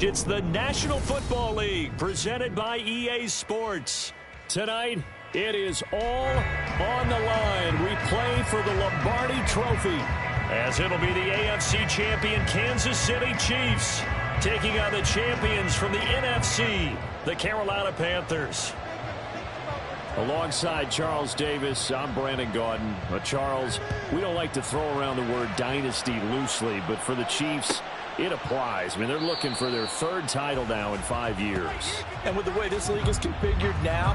It's the National Football League presented by EA Sports. Tonight, it is all on the line. We play for the Lombardi Trophy, as it'll be the AFC champion Kansas City Chiefs taking on the champions from the NFC, the Carolina Panthers. Alongside Charles Davis, I'm Brandon Gaudin. Charles, we don't like to throw around the word dynasty loosely, but for the Chiefs, it applies. I mean, they're looking for their third title now in 5 years. And with the way this league is configured now,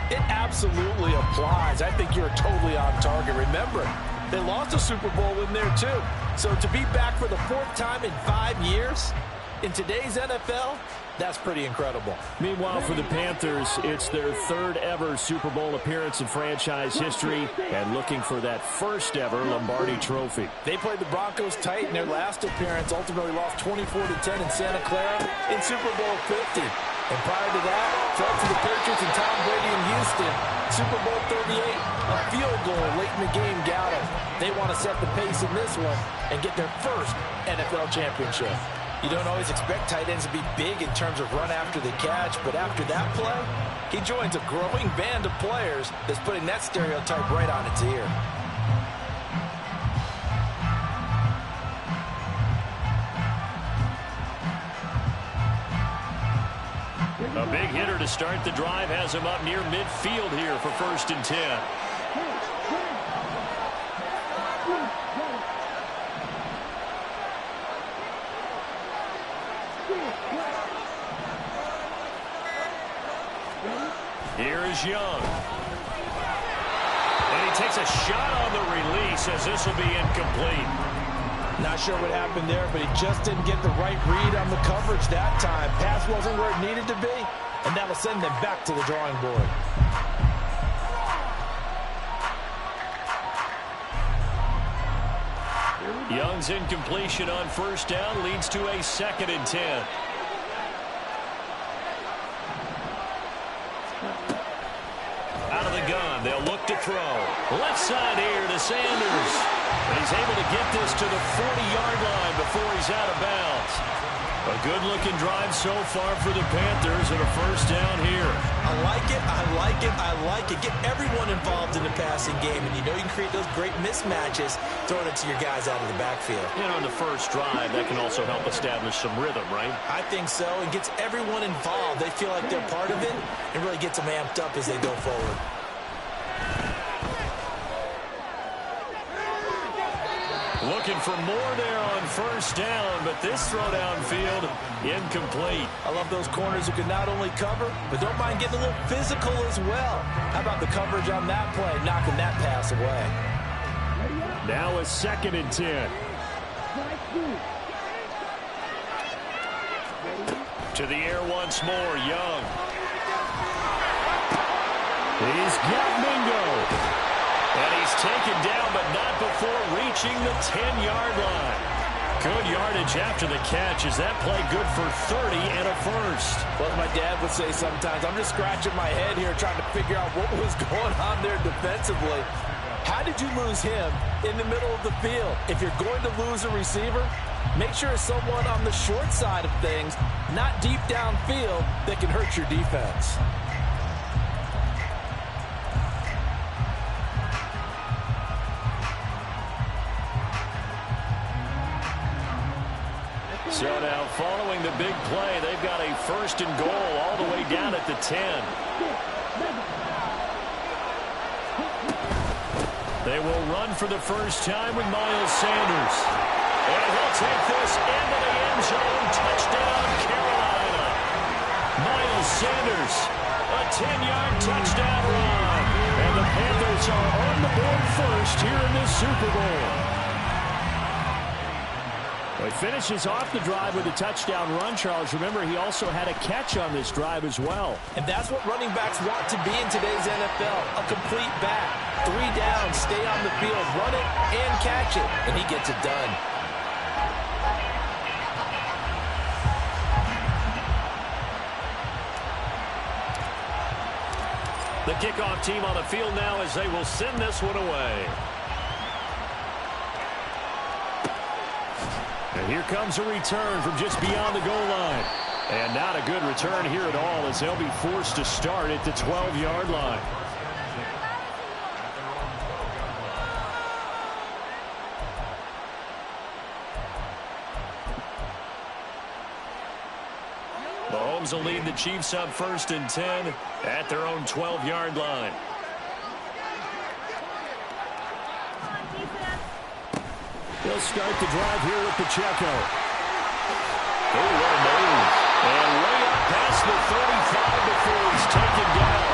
it absolutely applies. I think you're totally on target. Remember, they lost a Super Bowl in there too. So to be back for the fourth time in 5 years in today's NFL, that's pretty incredible. Meanwhile, for the Panthers, it's their third ever Super Bowl appearance in franchise history and looking for that first ever Lombardi Trophy. They played the Broncos tight in their last appearance, ultimately lost 24-10 in Santa Clara in Super Bowl 50. And prior to that, fell to the Patriots and Tom Brady in Houston. Super Bowl 38, a field goal late in the game got them. They want to set the pace in this one and get their first NFL championship. You don't always expect tight ends to be big in terms of run after the catch, but after that play, he joins a growing band of players that's putting that stereotype right on its ear. A big hitter to start the drive has him up near midfield here for 1st and 10. Here is Young. And he takes a shot on the release as this will be incomplete. Not sure what happened there, but he just didn't get the right read on the coverage that time. Pass wasn't where it needed to be, and that'll send them back to the drawing board. Young's incompletion on 1st down leads to a 2nd and 10. Out of the gun, they'll look to throw. Left side here to Sanders. And he's able to get this to the 40-yard line before he's out of bounds. A good-looking drive so far for the Panthers and a 1st down here. I like it, I like it, I like it. Get everyone involved in the passing game, and you know you can create those great mismatches throwing it to your guys out of the backfield. And on the first drive, that can also help establish some rhythm, right? I think so. It gets everyone involved. They feel like they're part of it and really gets them amped up as they go forward. Looking for more there on 1st down, but this throw downfield, incomplete. I love those corners who can not only cover, but don't mind getting a little physical as well. How about the coverage on that play, knocking that pass away? Now a 2nd and 10. To the air once more, Young. He's got Mingo. And he's taken down, but not before reaching the 10-yard line. Good yardage after the catch. Is that play good for 30 and a 1st? Well, as my dad would say sometimes, I'm just scratching my head here trying to figure out what was going on there defensively. How did you lose him in the middle of the field? If you're going to lose a receiver, make sure it's someone on the short side of things, not deep downfield, that can hurt your defense. So now following the big play, they've got a 1st and goal all the way down at the 10. They will run for the first time with Miles Sanders. And he'll take this into the end zone. Touchdown, Carolina. Miles Sanders, a 10-yard touchdown run. And the Panthers are on the board first here in this Super Bowl. Well, he finishes off the drive with a touchdown run, Charles. Remember, he also had a catch on this drive as well. And that's what running backs want to be in today's NFL, a complete back. 3 downs, stay on the field, run it and catch it, and he gets it done. The kickoff team on the field now as they will send this one away. And here comes a return from just beyond the goal line. And not a good return here at all as they'll be forced to start at the 12-yard line. Mahomes will lead the Chiefs up 1st and 10 at their own 12-yard line. He'll start the drive here with Pacheco. Oh, what a move. And way up past the 35 before he's taken down.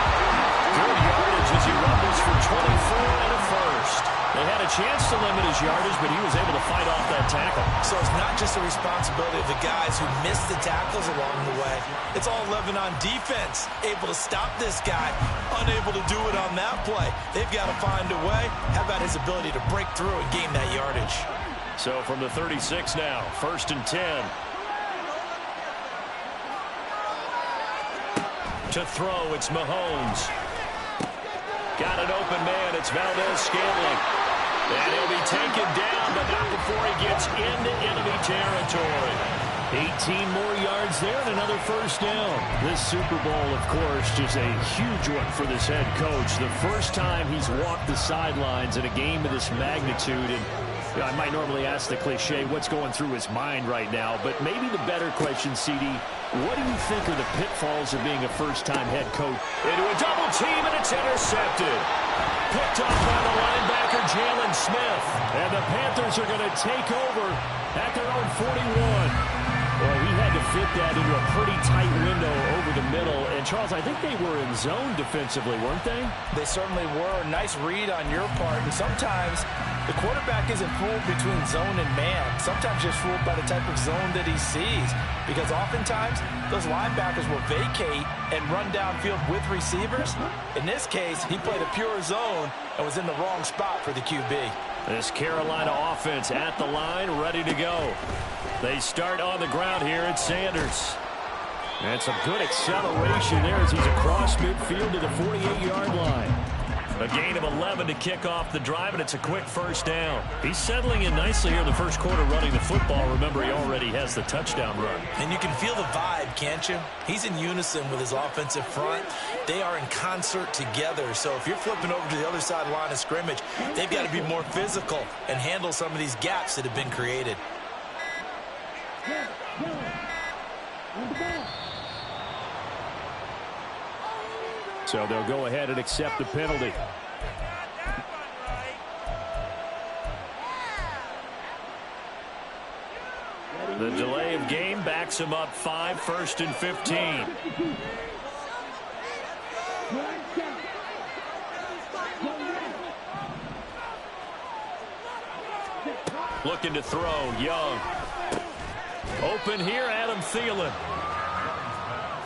Good yardage as he rumbles for 24 and a first. They had a chance to limit his yardage, but he was able to fight off that tackle. So it's not just the responsibility of the guys who missed the tackles along the way. It's all 11 on defense. Able to stop this guy, unable to do it on that play. They've got to find a way. How about his ability to break through and gain that yardage? So from the 36 now, 1st and 10. To throw, it's Mahomes. Got an open man, it's Valdez-Scantling. And he'll be taken down, but not before he gets into enemy territory. 18 more yards there and another first down. This Super Bowl, of course, just a huge one for this head coach. The first time he's walked the sidelines in a game of this magnitude. And I might normally ask the cliche, what's going through his mind right now? But maybe the better question, CD, what do you think are the pitfalls of being a first-time head coach? Into a double team, and it's intercepted. Picked off by the linebacker, Jalen Smith. And the Panthers are going to take over at their own 41. Well, he had to fit that into a pretty tight window over the middle. And, Charles, I think they were in zone defensively, weren't they? They certainly were. Nice read on your part. And sometimes the quarterback isn't fooled between zone and man. Sometimes just fooled by the type of zone that he sees. Because oftentimes, those linebackers will vacate and run downfield with receivers. In this case, he played a pure zone and was in the wrong spot for the QB. This Carolina offense at the line, ready to go. They start on the ground here at Sanders. And some good acceleration there as he's across midfield to the 48-yard line. A gain of 11 to kick off the drive, and it's a quick first down. He's settling in nicely here in the first quarter running the football. Remember, he already has the touchdown run. And you can feel the vibe, can't you? He's in unison with his offensive front. They are in concert together. So if you're flipping over to the other side line of scrimmage, they've got to be more physical and handle some of these gaps that have been created. So they'll go ahead and accept the penalty. The delay of game backs him up 5, 1st and 15. Looking to throw, Young. Open here, Adam Thielen.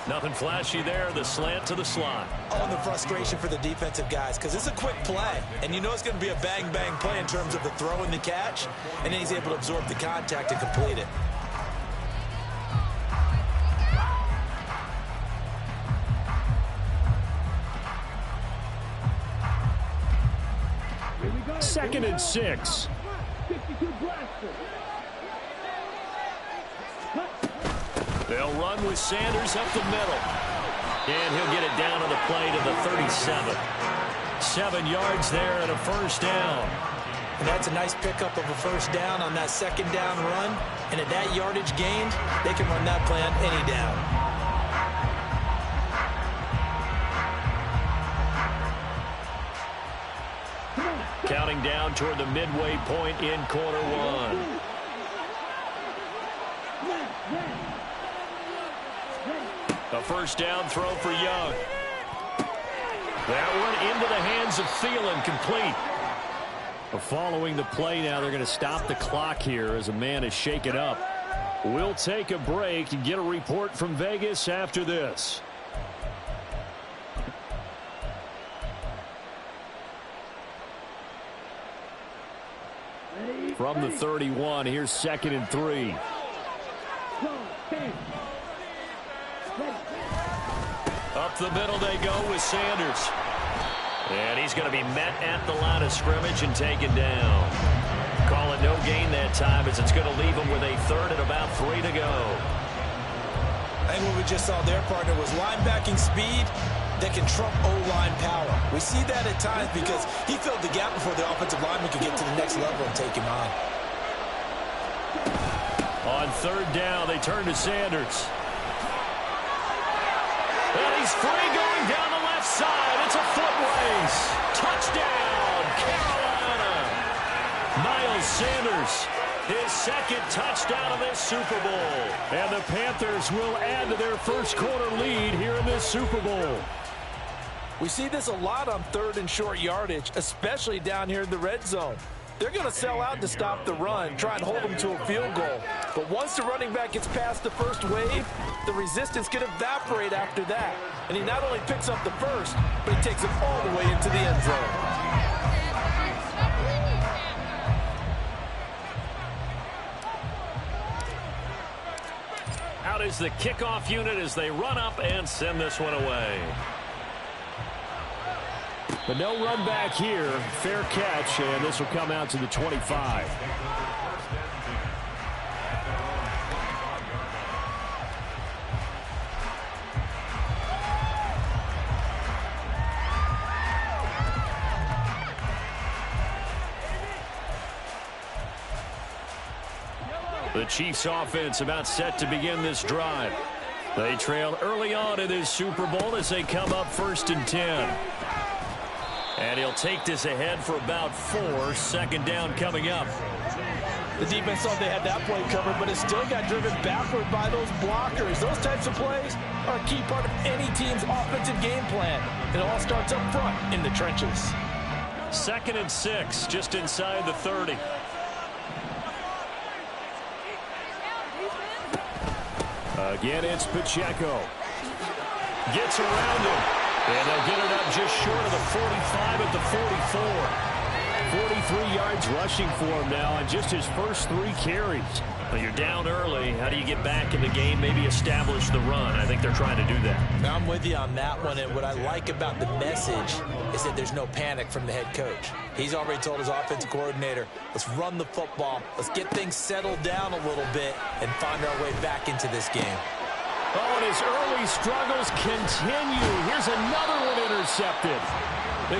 Nothing flashy there, the slant to the slot. Oh, and the frustration for the defensive guys, because it's a quick play. And you know it's going to be a bang-bang play in terms of the throw and the catch. And then he's able to absorb the contact and complete it. Second and 6. They'll run with Sanders up the middle. And he'll get it down to the play to the 37. 7 yards there and a first down. And that's a nice pickup of a first down on that second down run. And at that yardage gained, they can run that play on any down. Counting down toward the midway point in quarter one. A first down throw for Young. That one into the hands of Thielen, complete. Following the play now, they're going to stop the clock here as a man is shaken up. We'll take a break and get a report from Vegas after this. From the 31, here's 2nd and 3. Up the middle they go with Sanders. And he's going to be met at the line of scrimmage and taken down. Call it no gain that time as it's going to leave him with a third and about 3 to go. And think what we just saw there, partner, was linebacking speed that can trump O-line power. We see that at times because he filled the gap before the offensive lineman could get to the next level and take him on. On third down, they turn to Sanders. And he's free going down the left side. It's a foot race. Touchdown, Carolina. Miles Sanders, his second touchdown of this Super Bowl. And the Panthers will add to their first quarter lead here in this Super Bowl. We see this a lot on third and short yardage, especially down here in the red zone. They're going to sell out to stop the run, try and hold them to a field goal. But once the running back gets past the first wave, the resistance can evaporate after that. And he not only picks up the first, but he takes it all the way into the end zone. Out is the kickoff unit as they run up and send this one away. But no run back here. Fair catch, and this will come out to the 25. The Chiefs offense about set to begin this drive. They trail early on in this Super Bowl as they come up 1st and 10. And he'll take this ahead for about 4. Second down coming up. The defense thought they had that play covered, but it still got driven backward by those blockers. Those types of plays are a key part of any team's offensive game plan. It all starts up front in the trenches. 2nd and 6, just inside the 30. Again, it's Pacheco. Gets around him. And they'll get it up just short of the 45 at the 44. 43 yards rushing for him now on just his first 3 carries. Well, you're down early. How do you get back in the game, maybe establish the run? I think they're trying to do that. Now, I'm with you on that one, and what I like about the message is that there's no panic from the head coach. He's already told his offensive coordinator, let's run the football, let's get things settled down a little bit, and find our way back into this game. Oh, and his early struggles continue. Here's another one intercepted.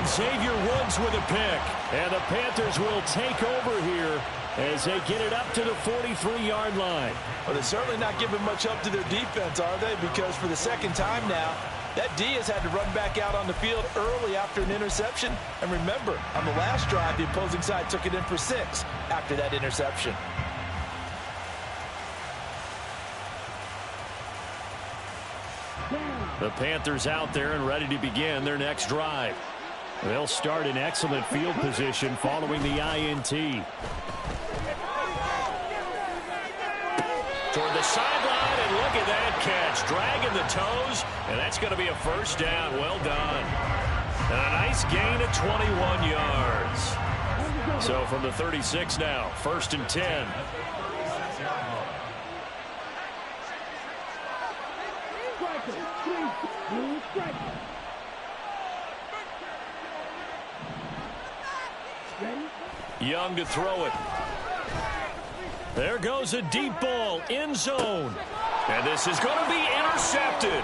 Xavier Woods with a pick. And the Panthers will take over here as they get it up to the 43-yard line. Well, they're certainly not giving much up to their defense, are they? Because for the second time now, that D has had to run back out on the field early after an interception. And remember, on the last drive, the opposing side took it in for 6 after that interception. The Panthers out there and ready to begin their next drive. They'll start in excellent field position following the INT. Toward the sideline, and look at that catch. Dragging the toes, and that's going to be a first down. Well done. And a nice gain of 21 yards. So from the 36 now, 1st and 10. Young to throw it. There goes a deep ball, end zone. And this is going to be intercepted.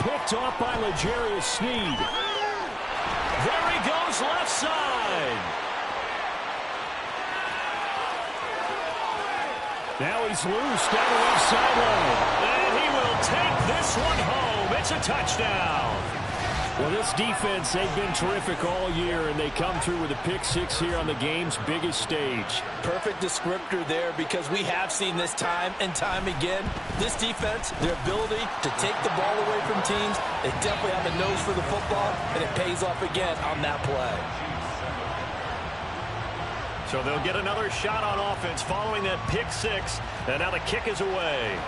Picked off by L'Jarius Sneed. There he goes, left side. Now he's loose down the left sideline. And he will take this one home. It's a touchdown. Well, this defense, they've been terrific all year, and they come through with a pick-6 here on the game's biggest stage. Perfect descriptor there, because we have seen this time and time again. This defense, their ability to take the ball away from teams, they definitely have a nose for the football, and it pays off again on that play. So they'll get another shot on offense following that pick-6, and now the kick is away.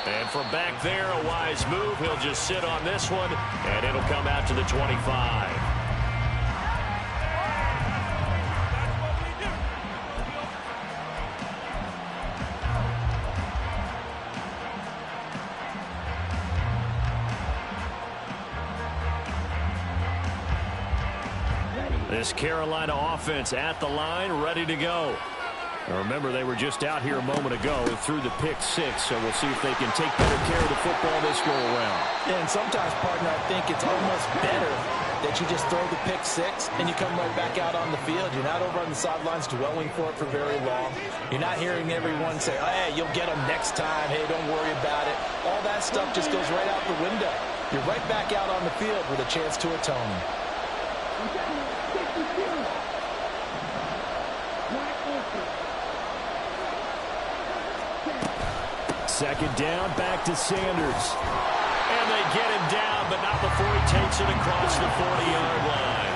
And from back there, a wise move. He'll just sit on this one, and it'll come out to the 25. This Carolina offense at the line, ready to go. Now remember, they were just out here a moment ago and threw the pick six, so we'll see if they can take better care of the football this go-around. And sometimes, partner, I think it's almost better that you just throw the pick six and you come right back out on the field. You're not over on the sidelines dwelling for it for very long. You're not hearing everyone say, oh, hey, you'll get them next time. Hey, don't worry about it. All that stuff just goes right out the window. You're right back out on the field with a chance to atone. Second down, back to Sanders. And they get him down, but not before he takes it across the 40-yard line.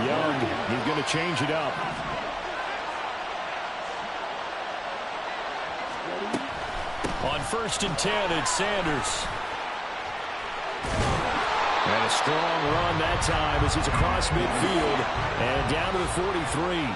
Young, he's going to change it up. On 1st and 10, it's Sanders. And a strong run that time as he's across midfield and down to the 43.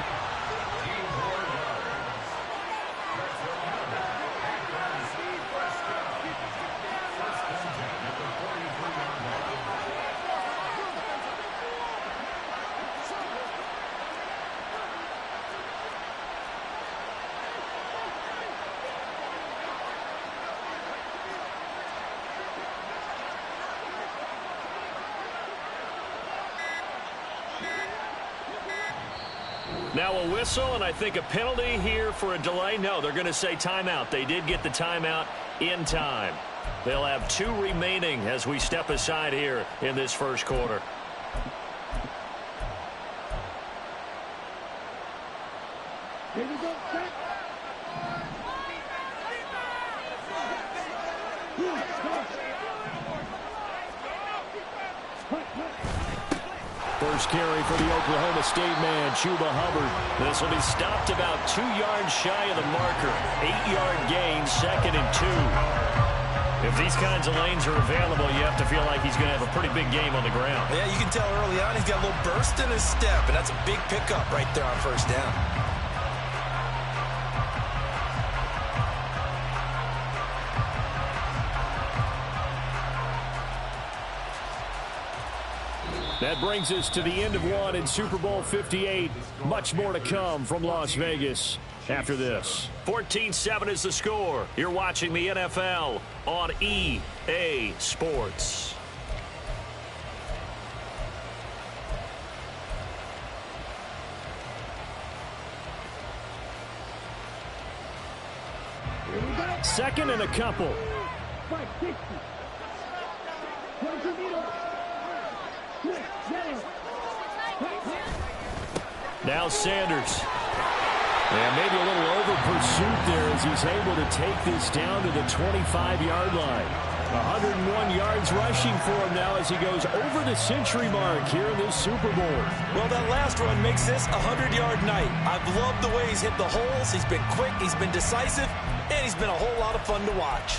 Now a whistle, and I think a penalty here for a delay. No, they're going to say timeout. They did get the timeout in time. They'll have 2 remaining as we step aside here in this first quarter. Here we go, set. First carry for the Oklahoma State man, Chuba Hubbard. This will be stopped about 2 yards shy of the marker. 8-yard gain, 2nd and 2. If these kinds of lanes are available, you have to feel like he's going to have a pretty big game on the ground. Yeah, you can tell early on he's got a little burst in his step, and that's a big pickup right there on 1st down. That brings us to the end of one in Super Bowl 58. Much more to come from Las Vegas after this. 14-7 is the score. You're watching the NFL on EA Sports. Second and a couple. 560. Now Sanders. And maybe a little over pursuit there as he's able to take this down to the 25-yard line. 101 yards rushing for him now as he goes over the century mark here in this Super Bowl. Well, that last run makes this a 100-yard night. I've loved the way he's hit the holes. He's been quick, he's been decisive, and he's been a whole lot of fun to watch.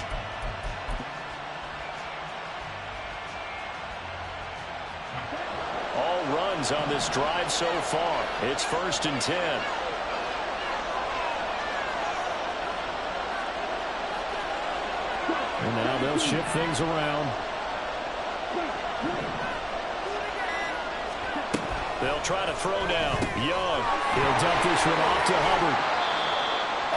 All runs on this drive so far. It's 1st and 10. And now they'll shift things around. They'll try to throw down. Young. He'll dump this one off to Hubbard.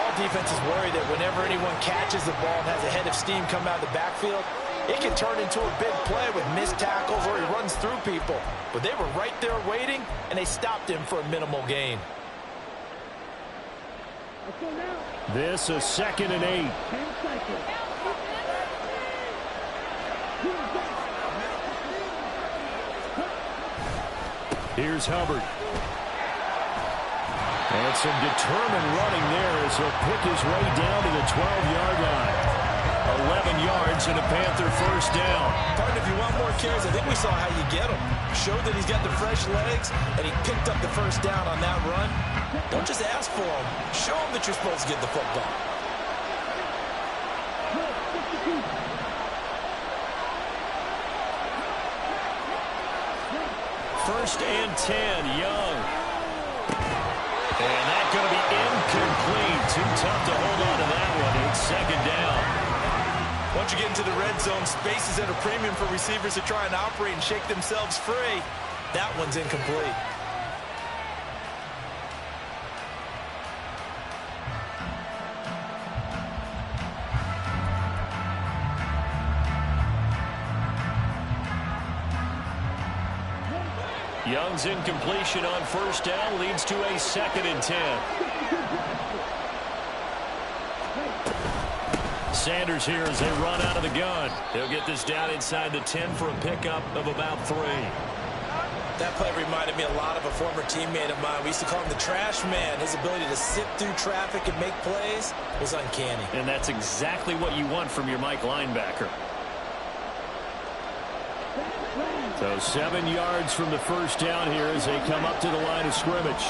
All defenses worry that whenever anyone catches the ball and has a head of steam come out of the backfield, it can turn into a big play with missed tackles or he runs through people. But they were right there waiting, and they stopped him for a minimal gain. This is 2nd and 8. 10 seconds. Here's Hubbard. And some determined running there as he'll pick his way down to the 12-yard line. 11 yards and a Panther 1st down. Partner, if you want more carries, I think we saw how you get him. Showed that he's got the fresh legs, and he picked up the 1st down on that run. Don't just ask for him. Show him that you're supposed to get the football. First and 10, Young. And that's going to be incomplete. Too tough to hold on to that one. It's 2nd down. Well, Once you get into the red zone, space is at a premium for receivers to try and operate and shake themselves free. That one's incomplete. Young's incompletion on first down leads to a 2nd and 10. Sanders here as they run out of the gun. He'll get this down inside the 10 for a pickup of about 3. That play reminded me a lot of a former teammate of mine. We used to call him the trash man. His ability to sift through traffic and make plays was uncanny. And that's exactly what you want from your Mike linebacker. So 7 yards from the first down here as they come up to the line of scrimmage.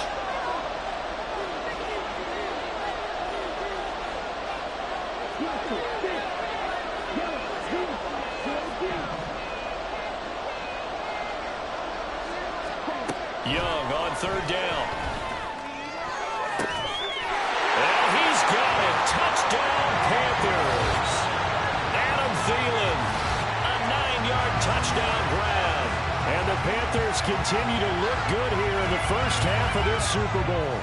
Young on 3rd down. And he's got it. Touchdown, Panthers. Adam Thielen. A 9-yard touchdown grab. And the Panthers continue to look good here in the first half of this Super Bowl.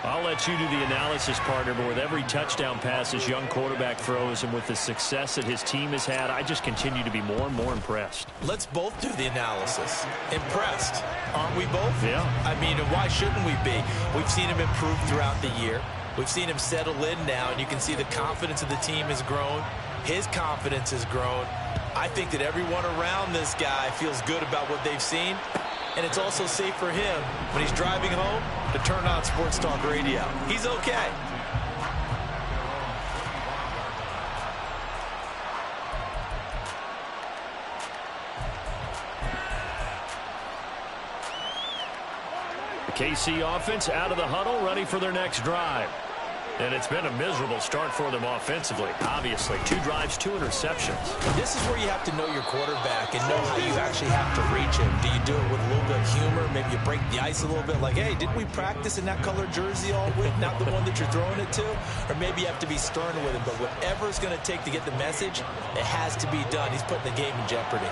I'll let you do the analysis, partner, but with every touchdown pass this young quarterback throws and with the success that his team has had, I just continue to be more and more impressed. Let's both do the analysis. Impressed, aren't we both? Yeah. I mean, why shouldn't we be? We've seen him improve throughout the year. We've seen him settle in now, and you can see the confidence of the team has grown. His confidence has grown. I think that everyone around this guy feels good about what they've seen. And it's also safe for him when he's driving home to turn on Sports Talk Radio. He's okay. The KC offense out of the huddle, ready for their next drive. And it's been a miserable start for them offensively. Obviously, 2 drives, 2 interceptions. This is where you have to know your quarterback and know how you actually have to reach him. Do you do it with a little bit of humor? Maybe you break the ice a little bit like, hey, didn't we practice in that color jersey all week? Not the one that you're throwing it to? Or maybe you have to be stern with him. But whatever it's going to take to get the message, it has to be done. He's putting the game in jeopardy.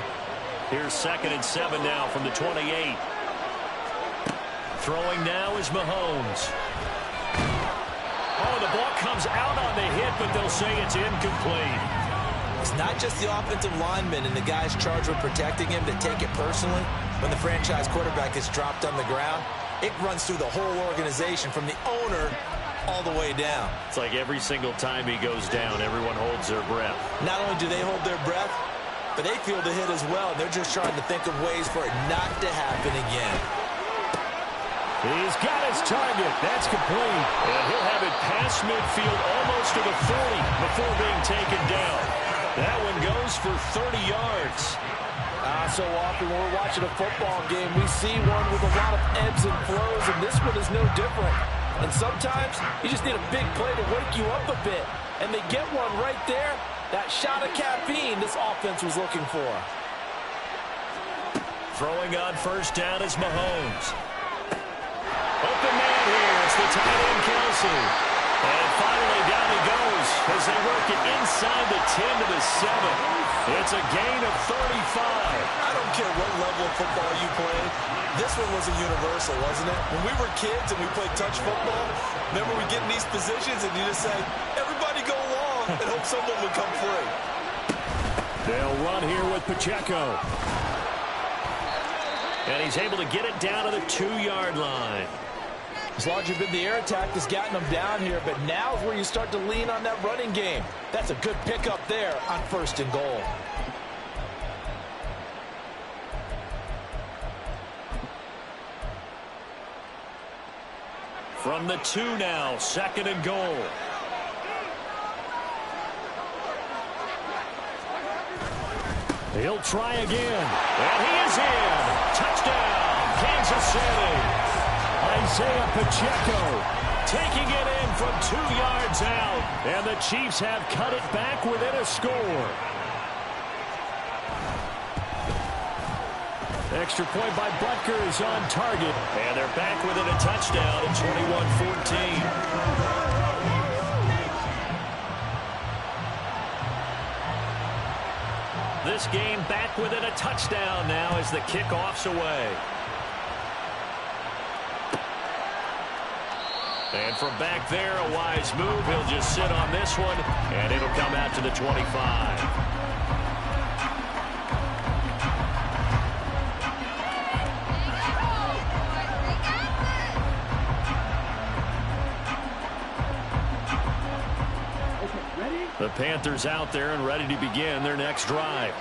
Here's 2nd and 7 now from the 28. Throwing now is Mahomes. Oh, the ball comes out on the hit, but they'll say it's incomplete. It's not just the offensive linemen and the guys charged with protecting him that take it personally. When the franchise quarterback is dropped on the ground, it runs through the whole organization from the owner all the way down. It's like every single time he goes down, everyone holds their breath. Not only do they hold their breath, but they feel the hit as well, and they're just trying to think of ways for it not to happen again. He's got his target. That's complete. And he'll have it past midfield almost to the 40 before being taken down. That one goes for 30 yards. So often when we're watching a football game, we see one with a lot of ebbs and flows, and this one is no different. And sometimes you just need a big play to wake you up a bit. And they get one right there. That shot of caffeine this offense was looking for. Throwing on first down is Mahomes. Open man here. It's the tight end, Kelsey. And finally down he goes as they work it inside the 10 to the 7. It's a gain of 35. I don't care what level of football you played. This one was a universal, wasn't it? When we were kids and we played touch football, remember we get in these positions and you just say, everybody go long and hope someone would come free. They'll run here with Pacheco. And he's able to get it down to the 2-yard line. As large as the air attack has gotten them down here, but now is where you start to lean on that running game. That's a good pickup there on 1st and goal. From the 2 now, 2nd and goal. He'll try again. And he is in. Touchdown, Kansas City. Isaiah Pacheco taking it in from 2 yards out. And the Chiefs have cut it back within a score. Extra point by Butker is on target. And they're back within a touchdown at 21-14. this game back within a touchdown now as the kickoff's away. And from back there, a wise move. He'll just sit on this one, and it'll come out to the 25. The Panthers out there and ready to begin their next drive.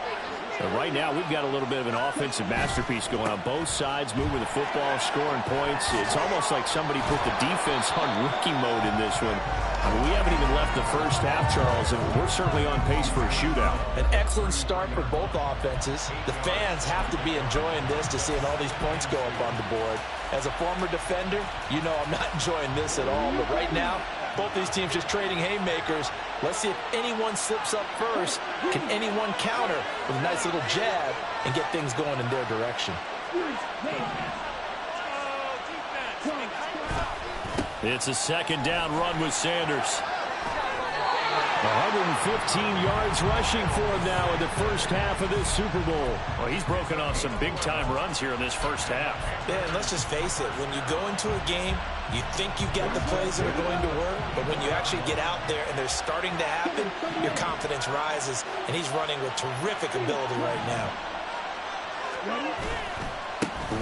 And right now, we've got a little bit of an offensive masterpiece going on both sides, moving the football, scoring points. It's almost like somebody put the defense on rookie mode in this one. I mean, we haven't even left the first half, Charles, and we're certainly on pace for a shootout. An excellent start for both offenses. The fans have to be enjoying this to seeing all these points go up on the board. As a former defender, you know I'm not enjoying this at all. But right now, both these teams just trading haymakers. Let's see if anyone slips up first. Can anyone counter with a nice little jab and get things going in their direction? It's a second down run with Sanders. 115 yards rushing for him now in the first half of this Super Bowl. Well, he's broken off some big-time runs here in this first half. Yeah, and let's just face it. When you go into a game, you think you get the plays that are going to work, but when you actually get out there and they're starting to happen, your confidence rises, and he's running with terrific ability right now.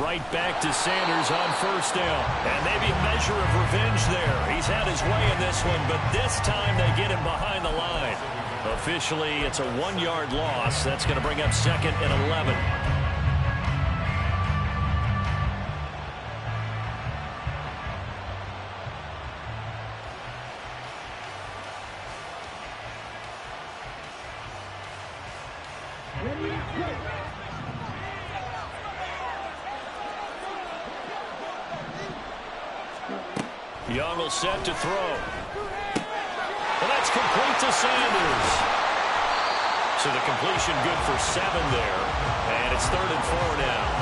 Right back to Sanders on first down. And maybe a measure of revenge there. He's had his way in this one, but this time they get him behind the line. Officially, it's a 1-yard loss. That's going to bring up second and 11. Young will set to throw. Well, that's complete to Sanders. So the completion good for 7 there. And it's 3rd and 4 now.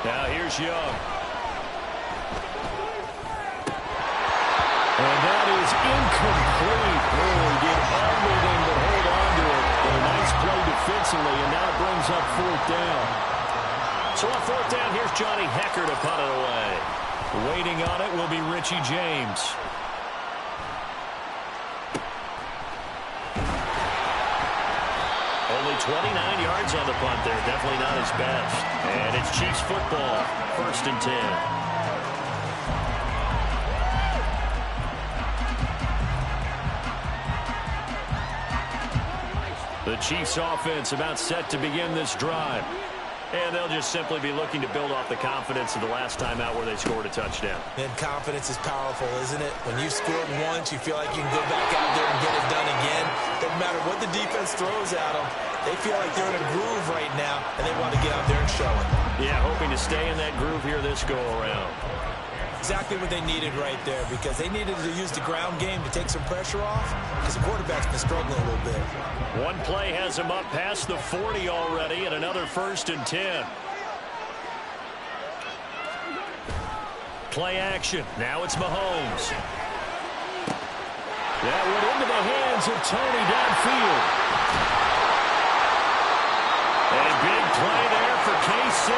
Now here's Young. And that is incomplete. Oh, he did everything but hold on to it. And a nice play defensively, and now it brings up 4th down. So on 4th down, here's Johnny Hecker to punt it away. Waiting on it will be Richie James. Only 29 yards on the punt there. Definitely not his best. And it's Chiefs football. 1st and 10. The Chiefs offense about set to begin this drive. And they'll just simply be looking to build off the confidence of the last time out where they scored a touchdown. And confidence is powerful, isn't it? When you've scored once, you feel like you can go back out there and get it done again. Doesn't matter what the defense throws at them. They feel like they're in a groove right now, and they want to get out there and show it. Yeah, hoping to stay in that groove here this go-around. Exactly what they needed right there, because they needed to use the ground game to take some pressure off, because the quarterback's been struggling a little bit. One play has him up past the 40 already, and another 1st and 10. Play action. Now it's Mahomes. That went into the hands of Tony downfield. And a big play there for KC.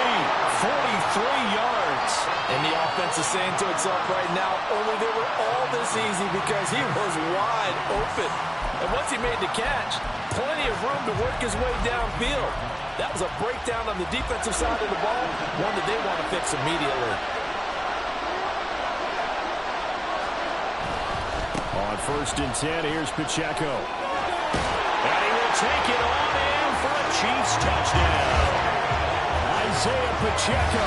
43 yards. And the offense is saying to itself right now, only they were all this easy because he was wide open. And once he made the catch, plenty of room to work his way downfield. That was a breakdown on the defensive side of the ball, one that they want to fix immediately. On 1st and 10, here's Pacheco. And he will take it on in for a Chiefs touchdown. Isaiah Pacheco,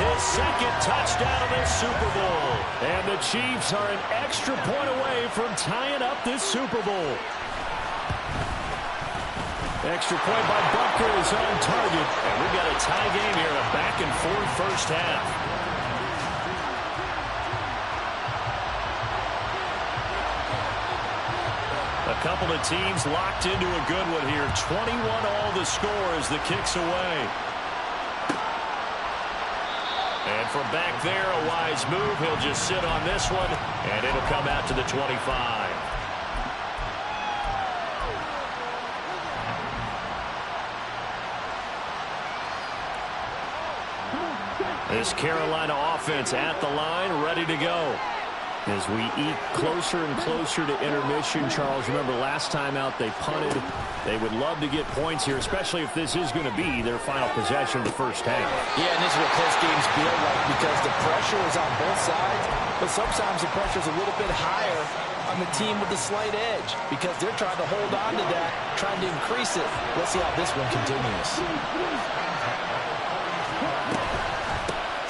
his 2nd touchdown of this Super Bowl. And the Chiefs are an extra point away from tying up this Super Bowl. Extra point by Butker is on target. And we've got a tie game here, a back-and-forth first half. couple of teams locked into a good one here. 21 all the score as the kick's away. And from back there, a wise move. He'll just sit on this one, and it'll come out to the 25. This Carolina offense at the line, ready to go. As we eke closer and closer to intermission, Charles, remember last time out they punted. They would love to get points here, especially if this is going to be their final possession of the first half. Yeah, and this is what close games feel like because the pressure is on both sides, but sometimes the pressure is a little bit higher on the team with the slight edge because they're trying to hold on to that, trying to increase it. Let's see how this one continues.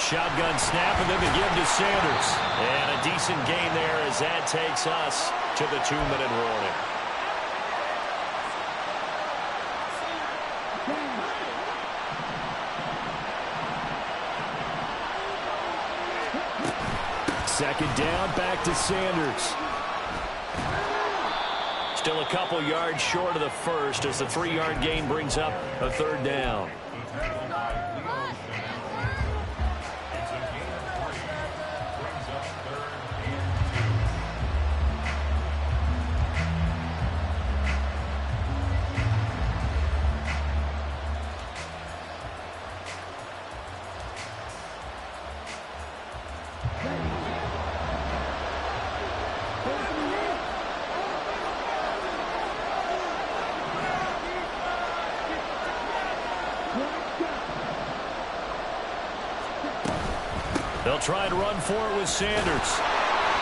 Shotgun snap, and then the give to Sanders. And a decent gain there as that takes us to the 2-minute warning. Second down, back to Sanders. Still a couple yards short of the first as the 3-yard gain brings up a third down. They'll try and run for it with Sanders.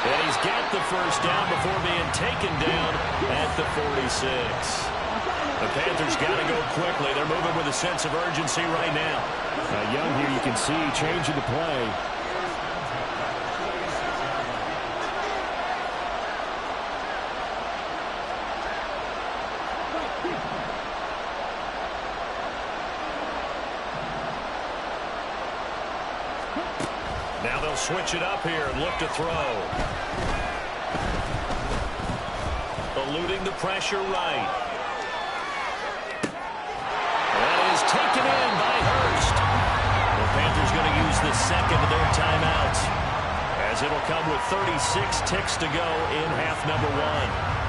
And he's got the first down before being taken down at the 46. The Panthers got to go quickly. They're moving with a sense of urgency right now. Young here, you can see changing the play. Now they'll switch it up here and look to throw. Eluding the pressure right. That is taken in by Hurst. The Panthers going to use the second of their timeouts as it'll come with 36 ticks to go in half number 1.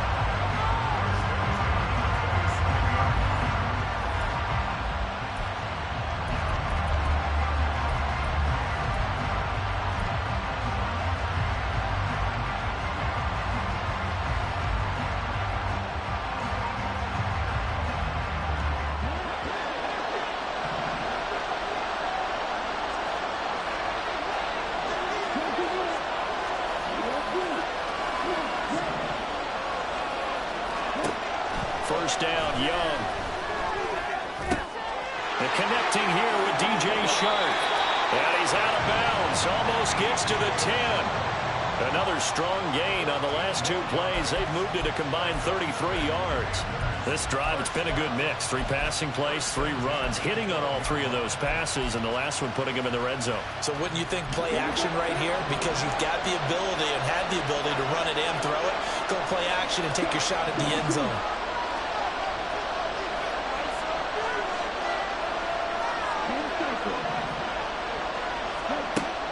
First down, Young. And connecting here with DJ Sharp. And he's out of bounds. Almost gets to the 10. Another strong gain on the last 2 plays. They've moved it a combined 33 yards. This drive, it's been a good mix. 3 passing plays, 3 runs, hitting on all 3 of those passes, and the last one putting him in the red zone. So wouldn't you think play action right here? Because you've got the ability and had the ability to run it and throw it. Go play action and take your shot at the end zone.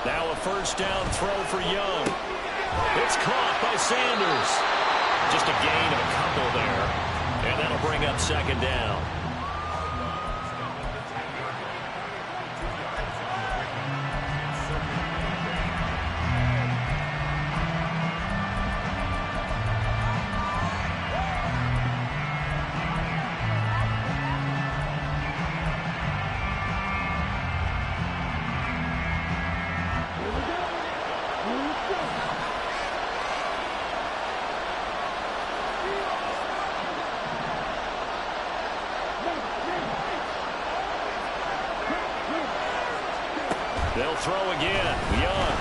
Now a first down throw for Young. It's caught by Sanders. Just a gain of a couple there. And that'll bring up second down. They'll throw again. Young.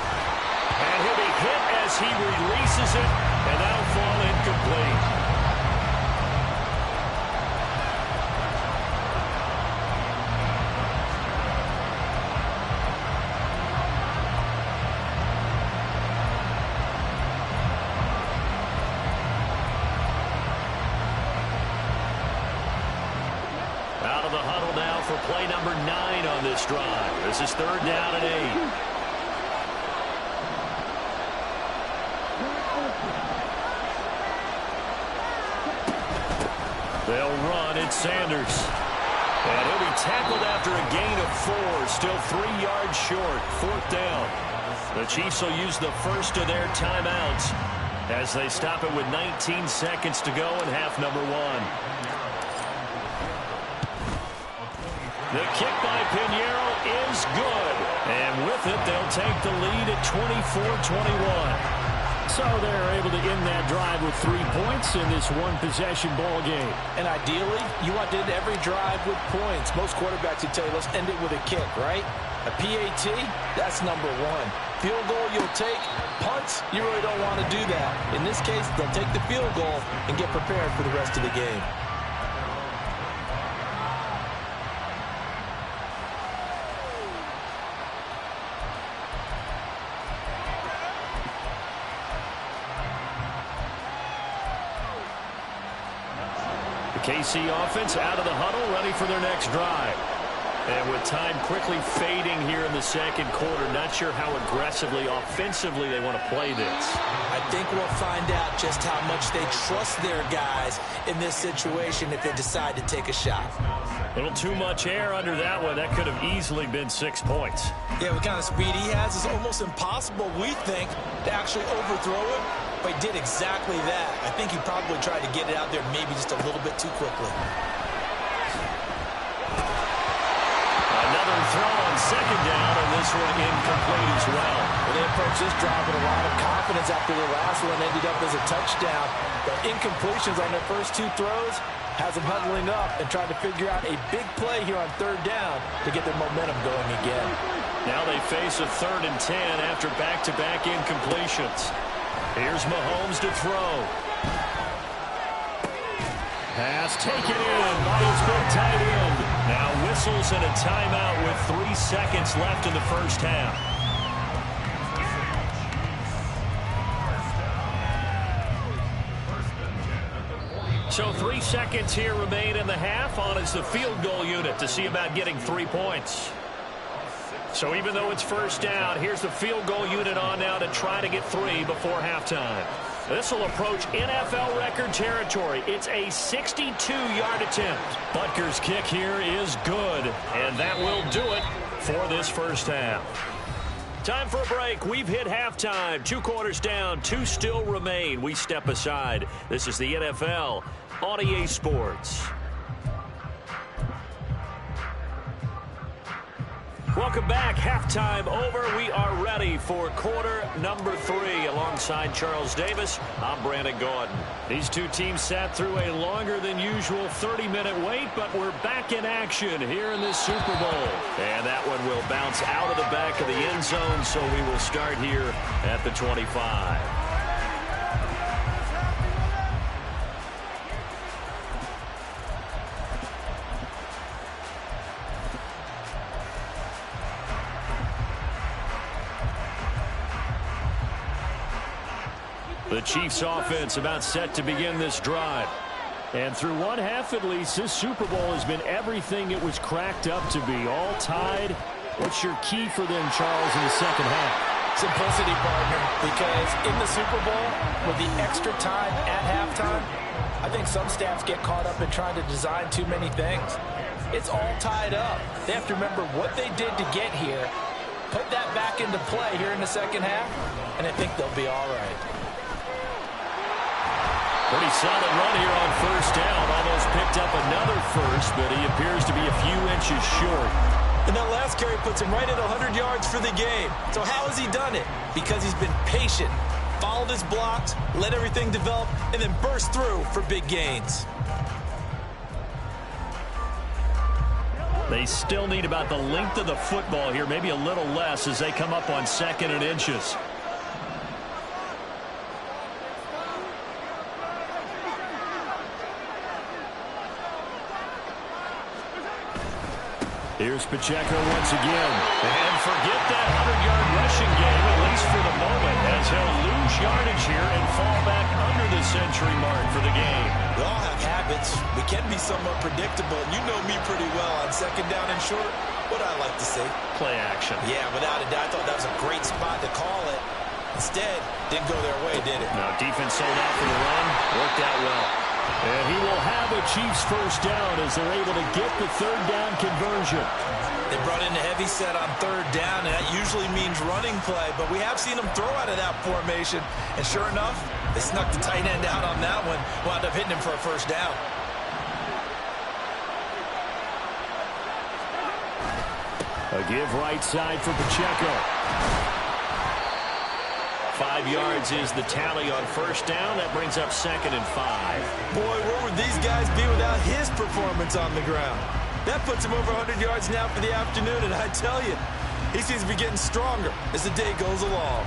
And he'll be hit as he releases it, and that'll fall incomplete. the huddle now for play number 9 on this drive. This is 3rd down and 8. They'll run. It's Sanders. And he'll be tackled after a gain of 4. Still 3 yards short. 4th down. The Chiefs will use the first of their timeouts as they stop it with 19 seconds to go in half number 1. The kick by Pinheiro is good. And with it, they'll take the lead at 24-21. So they're able to end that drive with 3 points in this one-possession ball game. And ideally, you want to end every drive with points. Most quarterbacks would tell you, let's end it with a kick, right? A PAT, that's number 1. Field goal you'll take. Punts, you really don't want to do that. In this case, they'll take the field goal and get prepared for the rest of the game. KC offense out of the huddle, ready for their next drive. And with time quickly fading here in the second quarter, not sure how aggressively, offensively they want to play this. I think we'll find out just how much they trust their guys in this situation if they decide to take a shot. A little too much air under that one. That could have easily been 6 points. Yeah, what kind of speed he has is almost impossible, we think, to actually overthrow him. But he did exactly that. I think he probably tried to get it out there maybe just a little bit too quickly. Another throw on 2nd down, and this one incomplete as well. They approached this drive with a lot of confidence after the last one ended up as a touchdown. But incompletions on their first 2 throws has them huddling up and trying to figure out a big play here on 3rd down to get their momentum going again. Now they face a 3rd and 10 after back-to-back incompletions. Here's Mahomes to throw. Pass taken in by his big tight end. Now whistles and a timeout with 3 seconds left in the first half. So 3 seconds here remain in the half. On is the field goal unit to see about getting 3 points. So even though it's first down, here's the field goal unit on now to try to get 3 before halftime. This will approach NFL record territory. It's a 62-yard attempt. Butker's kick here is good, and that will do it for this first half. Time for a break. We've hit halftime. 2 quarters down, 2 still remain. We step aside. This is the NFL on EA Sports. Welcome back. Halftime over. We are ready for quarter number 3. Alongside Charles Davis, I'm Brandon Gaudin. These 2 teams sat through a longer than usual 30-minute wait, but we're back in action here in this Super Bowl. And that one will bounce out of the back of the end zone, so we will start here at the 25. The Chiefs offense about set to begin this drive. And through one half at least, this Super Bowl has been everything it was cracked up to be. All tied. What's your key for them, Charles, in the second half? Simplicity, partner, because in the Super Bowl, with the extra time at halftime, I think some staffs get caught up in trying to design too many things. It's all tied up. They have to remember what they did to get here, put that back into play here in the second half, and I think they'll be all right. Pretty solid run here on first down. Almost picked up another first, but he appears to be a few inches short. And that last carry puts him right at 100 yards for the game. So how has he done it? Because he's been patient, followed his blocks, let everything develop, and then burst through for big gains. They still need about the length of the football here, maybe a little less as they come up on 2nd and inches. Here's Pacheco once again. And forget that 100-yard rushing game, at least for the moment, as he'll lose yardage here and fall back under the century mark for the game. We all have habits. We can be somewhat predictable. You know me pretty well on second down and short. What I like to say? Play action. Yeah, without a doubt. I thought that was a great spot to call it. Instead, didn't go their way, did it? Now defense sold out for the run. Worked out well. And he will have a Chiefs first down as they're able to get the third down conversion. They brought in a heavy set on third down, and that usually means running play. But we have seen them throw out of that formation. And sure enough, they snuck the tight end out on that one. Wound up hitting him for a first down. A give right side for Pacheco. 5 yards is the tally on first down. That brings up 2nd and 5. Boy, where would these guys be without his performance on the ground? That puts him over 100 yards now for the afternoon, and I tell you, he seems to be getting stronger as the day goes along.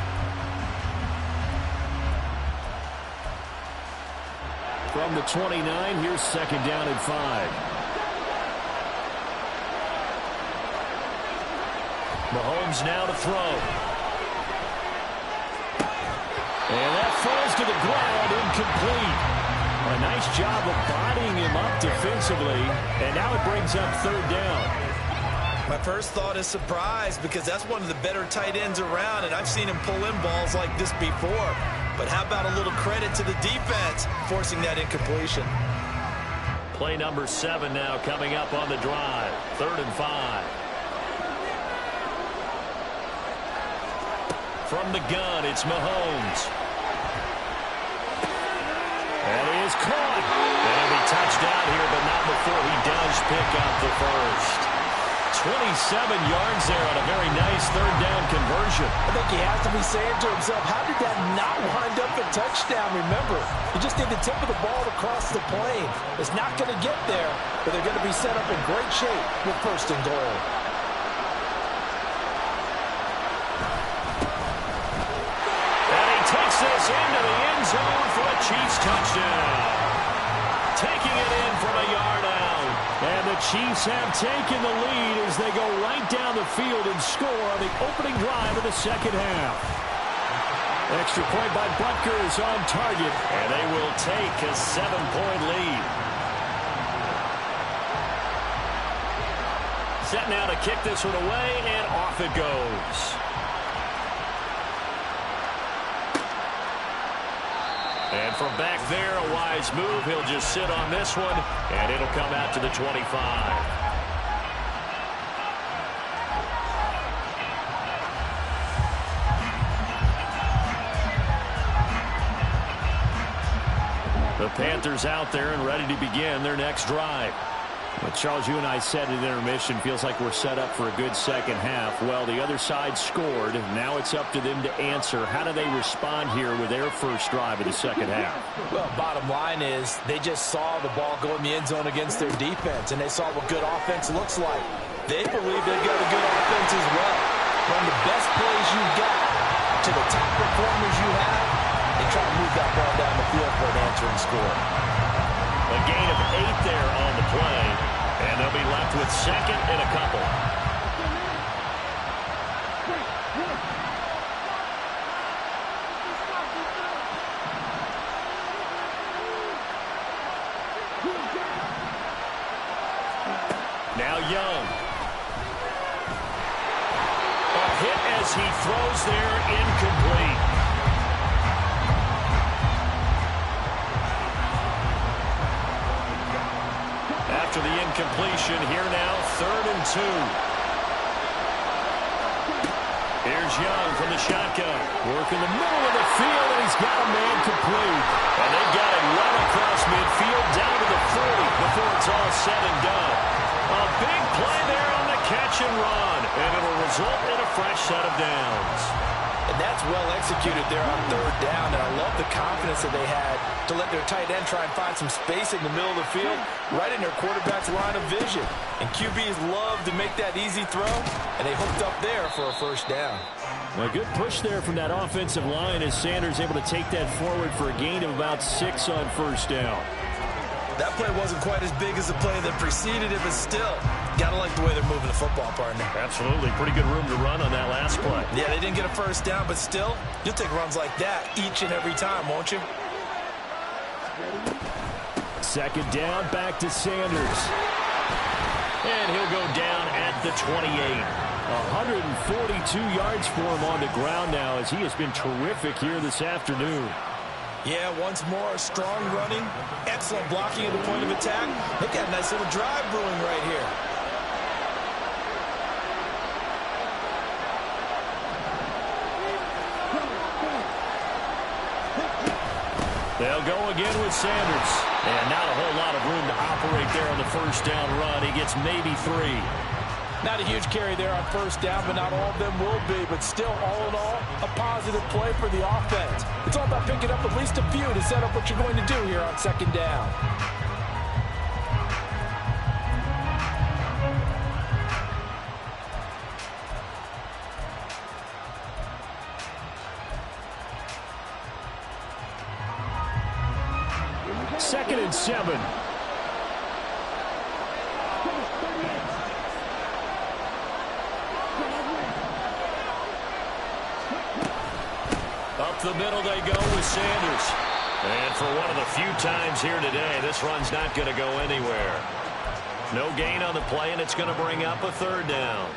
From the 29, here's 2nd down and 5. Mahomes now to throw. And that falls to the ground, incomplete. A nice job of bodying him up defensively, and now it brings up 3rd down. My first thought is surprise, because that's one of the better tight ends around, and I've seen him pull in balls like this before. But how about a little credit to the defense forcing that incompletion? Play number 7 now coming up on the drive. 3rd and 5. From the gun, it's Mahomes. And he is caught. And he'll be touched out here, but not before he does pick up the first. 27 yards there on a very nice 3rd down conversion. I think he has to be saying to himself, how did that not wind up a touchdown? Remember, you just need the tip of the ball to cross the plane. It's not going to get there, but they're going to be set up in great shape with 1st and goal. Takes this into the end zone for a Chiefs touchdown. Taking it in from a yard out. And the Chiefs have taken the lead as they go right down the field and score on the opening drive of the 2nd half. Extra point by Butker is on target, and they will take a 7-point lead. Set now to kick this one away, and off it goes. And from back there, a wise move. He'll just sit on this one, and it'll come out to the 25. The Panthers out there and ready to begin their next drive. But Charles, you and I said at intermission, feels like we're set up for a good 2nd half. Well, the other side scored. Now it's up to them to answer. How do they respond here with their first drive of the 2nd half? Well, bottom line is they just saw the ball go in the end zone against their defense, and they saw what good offense looks like. They believe they've got a good offense as well. From the best plays you've got to the top performers you have, they try to move that ball down the field for an answering score. A gain of 8 there on the play, and they'll be left with 2nd and a couple. Now Young. A hit as he throws there, incomplete. After the incompletion, here now, 3rd and 2. Here's Young from the shotgun. Working the middle of the field, and he's got a man complete. And they got it well across midfield, down to the 40 before it's all said and done. A big play there on the catch and run, and it'll result in a fresh set of downs. And that's well executed there on 3rd down, and I love the confidence that they had to let their tight end try and find some space in the middle of the field, right in their quarterback's line of vision. And QBs love to make that easy throw, and they hooked up there for a first down. A good push there from that offensive line as Sanders able to take that forward for a gain of about 6 on first down. That play wasn't quite as big as the play that preceded it, but still, got to like the way they're moving the football, partner. Absolutely. Pretty good room to run on that last play. Yeah, they didn't get a first down, but still, you'll take runs like that each and every time, won't you? Second down, back to Sanders. And he'll go down at the 28. 142 yards for him on the ground now as he has been terrific here this afternoon. Yeah, once more, strong running, excellent blocking at the point of attack. They've got a nice little drive brewing right here. They'll go again with Sanders. And not a whole lot of room to operate there on the first down run. He gets maybe 3. Not a huge carry there on first down, but not all of them will be. But still, all in all, a positive play for the offense. It's all about picking up at least a few to set up what you're going to do here on second down. Second and 7. Up the middle they go with Sanders. And for one of the few times here today, this run's not going to go anywhere. No gain on the play, and it's going to bring up a third down.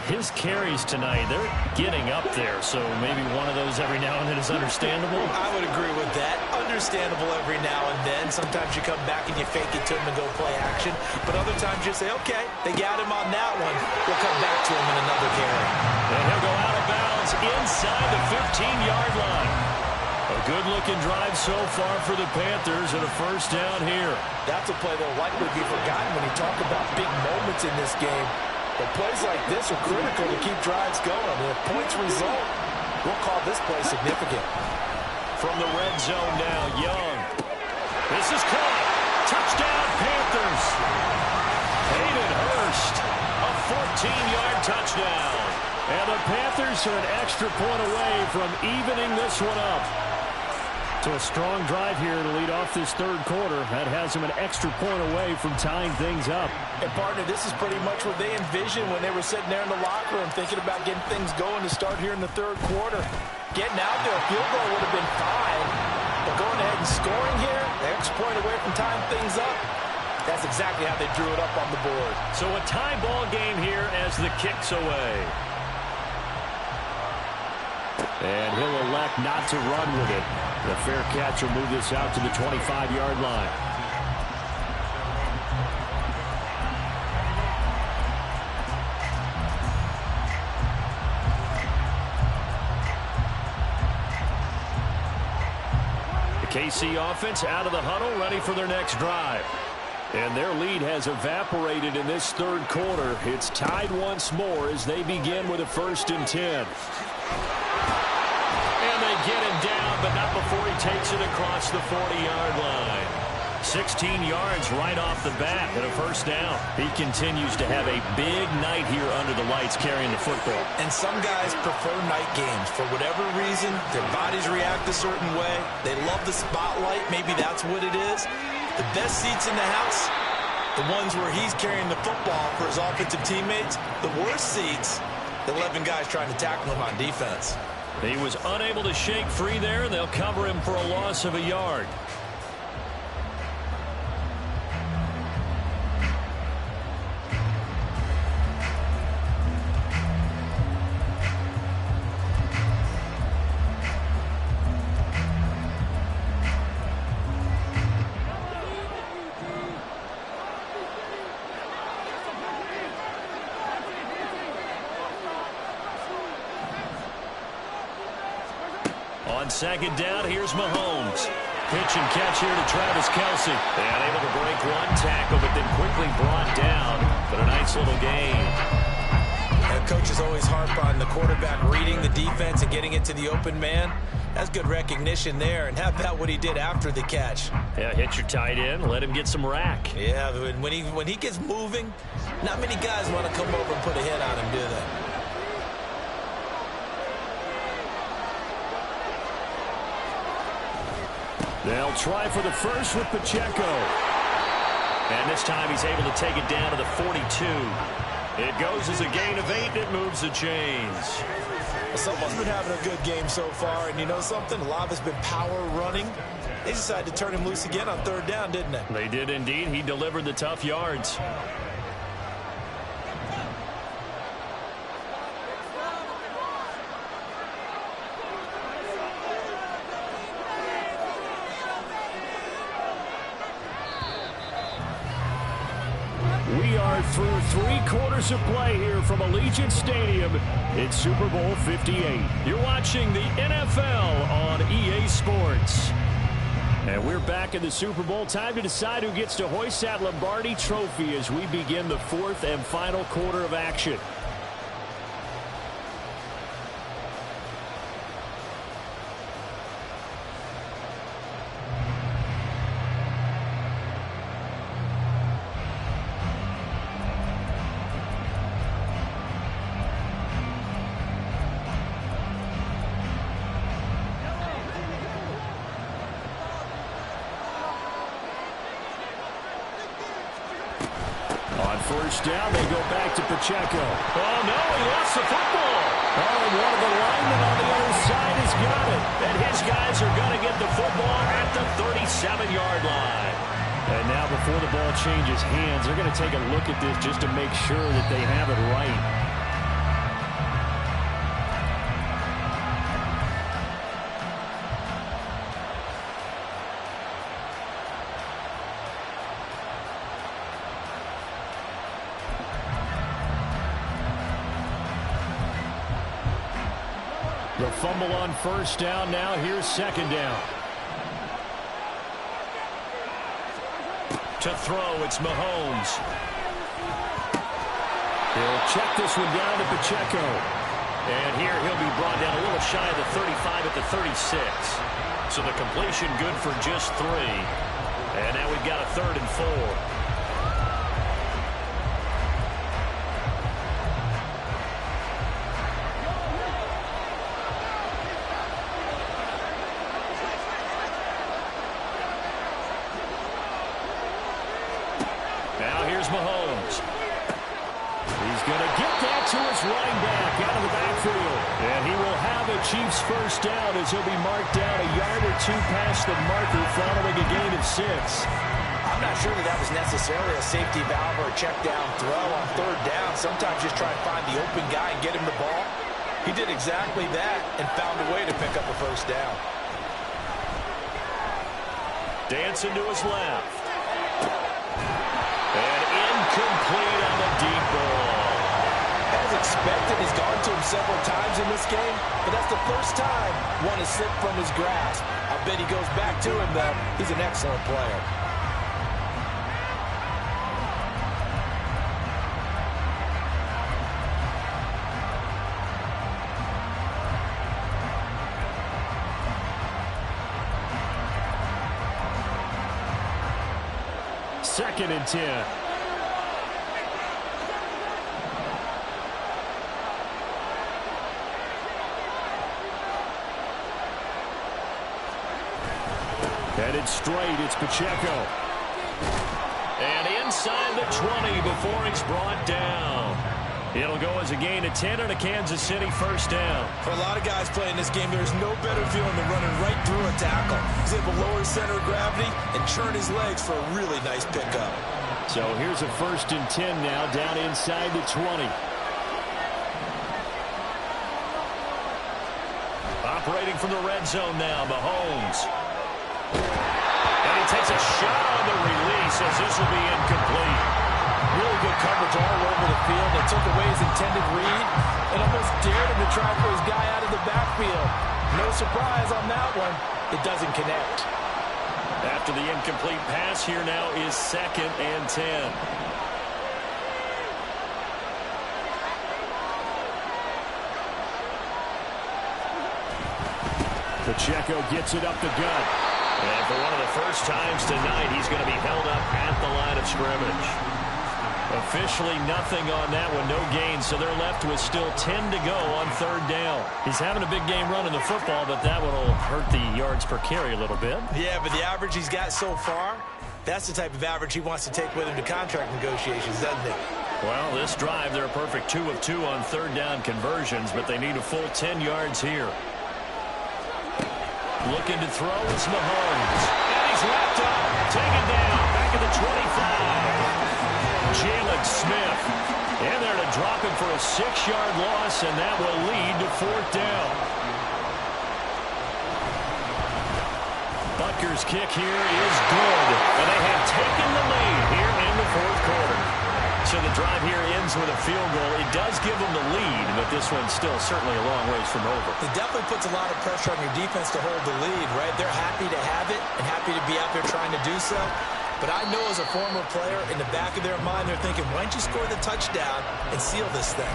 His carries tonight, they're getting up there, so maybe one of those every now and then is understandable. I would agree with that. Understandable every now and then. Sometimes you come back and you fake it to him and go play action. But other times you say, okay, they got him on that one. We'll come back to him in another carry. And he'll go out of bounds inside the 15-yard line. A good-looking drive so far for the Panthers and a first down here. That's a play that will likely be forgotten when you talk about big moments in this game. But plays like this are critical to keep drives going. And if points result, we'll call this play significant. From the red zone now, Young. This is caught. Touchdown, Panthers. Hayden Hurst, a 14-yard touchdown. And the Panthers are an extra point away from evening this one up. So a strong drive here to lead off this third quarter. That has them an extra point away from tying things up. And, partner, this is pretty much what they envisioned when they were sitting there in the locker room thinking about getting things going to start here in the third quarter. Getting out there, a field goal would have been fine. But going ahead and scoring here, the extra point away from tying things up, that's exactly how they drew it up on the board. So a tie ball game here as the kick's away. And he'll elect not to run with it. The fair catch will move this out to the 25-yard line. The KC offense out of the huddle, ready for their next drive. And their lead has evaporated in this third quarter. It's tied once more as they begin with a 1st and 10. Get him down, but not before he takes it across the 40-yard line. 16 yards right off the bat and a first down. He continues to have a big night here under the lights carrying the football. And some guys prefer night games. For whatever reason, their bodies react a certain way. They love the spotlight. Maybe that's what it is. The best seats in the house, the ones where he's carrying the football for his offensive teammates. The worst seats, the 11 guys trying to tackle him on defense. He was unable to shake free there, and they'll cover him for a loss of a yard. On second down, here's Mahomes. Pitch and catch here to Travis Kelce. And able to break one tackle, but then quickly brought down. But a nice little gain. And coaches always harp on the quarterback reading the defense and getting it to the open man. That's good recognition there. And how about what he did after the catch? Yeah, hit your tight end, let him get some rack. Yeah, when he gets moving, not many guys want to come over and put a hit on him, do they? They'll try for the first with Pacheco. And this time he's able to take it down to the 42. It goes as a gain of 8, and it moves the chains. Someone's been having a good game so far, and you know something? A lot of it's been power running. They decided to turn him loose again on third down, didn't they? They did indeed. He delivered the tough yards. We are through 3 quarters of play here from Allegiant Stadium. It's Super Bowl 58. You're watching the NFL on EA Sports. And we're back in the Super Bowl. Time to decide who gets to hoist that Lombardi trophy as we begin the 4th and final quarter of action. First down, they go back to Pacheco. Oh, no, he lost the football. Oh, and one of the linemen on the other side has got it. And his guys are going to get the football at the 37-yard line. And now before the ball changes hands, they're going to take a look at this just to make sure that they have it right. The fumble on first down. Now here's second down. To throw, it's Mahomes. He'll check this one down to Pacheco. And here he'll be brought down a little shy of the 35 at the 36. So the completion good for just 3. And now we've got a 3rd and 4. Mahomes. He's going to get that to his running back out of the backfield. And he will have a Chiefs first down as he'll be marked down a yard or 2 past the marker following a gain of 6. I'm not sure that was necessarily a safety valve or a check down throw on third down. Sometimes just try and find the open guy and get him the ball. He did exactly that and found a way to pick up a first down. Dancing to his left. Complete on the deep ball. As expected, he's gone to him several times in this game, but that's the first time one has slipped from his grasp. I bet he goes back to him, though. He's an excellent player. Second and 10. Headed straight, it's Pacheco. And inside the 20 before it's brought down. It'll go as a gain of 10 and a Kansas City first down. For a lot of guys playing this game, there's no better feeling than running right through a tackle. He's able to lower his center of gravity and churn his legs for a really nice pickup. So here's a 1st and 10 now down inside the 20. Operating from the red zone now, Mahomes. And he takes a shot on the release as this will be incomplete. Really good coverage all over the field. They took away his intended read and almost dared him to try for his guy out of the backfield. No surprise on that one. It doesn't connect. After the incomplete pass, here now is 2nd and 10. Pacheco gets it up the gut. And for one of the first times tonight, he's going to be held up at the line of scrimmage. Officially nothing on that one, no gain, so they're left with still 10 to go on 3rd down. He's having a big game running the football, but that one will hurt the yards per carry a little bit. Yeah, but the average he's got so far, that's the type of average he wants to take with him to contract negotiations, doesn't it? Well, this drive, they're a perfect 2 of 2 on third down conversions, but they need a full 10 yards here. Looking to throw is Mahomes. And he's wrapped up. Taken down. Back at the 25. Jalen Smith. In there to drop him for a 6-yard loss, and that will lead to fourth down. Butker's kick here is good. And they have taken the lead here in the fourth quarter. So the drive here ends with a field goal. It does give them the lead, but this one's still certainly a long ways from over. It definitely puts a lot of pressure on your defense to hold the lead, right? They're happy to have it and happy to be out there trying to do so. But I know as a former player, in the back of their mind, they're thinking, why don't you score the touchdown and seal this thing?